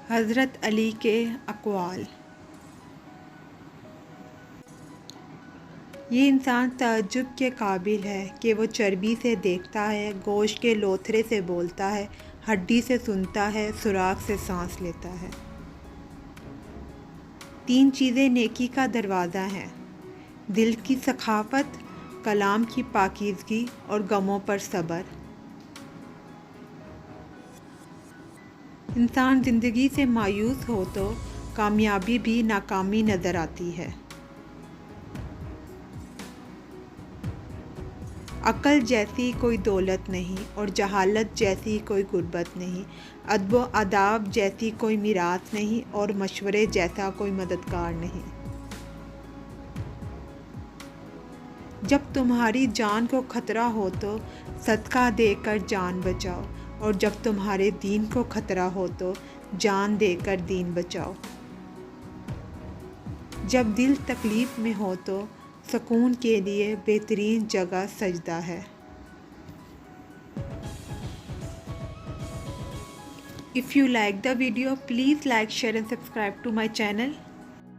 حضرت علی کے اقوال۔ یہ انسان تعجب کے قابل ہے کہ وہ چربی سے دیکھتا ہے، گوشت کے لوتھڑے سے بولتا ہے، ہڈی سے سنتا ہے، سوراخ سے سانس لیتا ہے۔ 3 چیزیں نیکی کا دروازہ ہیں: دل کی سخاوت، کلام کی پاکیزگی اور غموں پر صبر۔ انسان زندگی سے مایوس ہو تو کامیابی بھی ناکامی نظر آتی ہے۔ عقل جیسی کوئی دولت نہیں اور جہالت جیسی کوئی غربت نہیں، ادب و آداب جیسی کوئی میراث نہیں اور مشورے جیسا کوئی مددگار نہیں۔ جب تمہاری جان کو خطرہ ہو تو صدقہ دے کر جان بچاؤ، اور جب تمہارے دین کو خطرہ ہو تو جان دے کر دین بچاؤ۔ جب دل تکلیف میں ہو تو سکون کے لیے بہترین جگہ سجدہ ہے۔ If you like the video, please like, share and subscribe to my channel.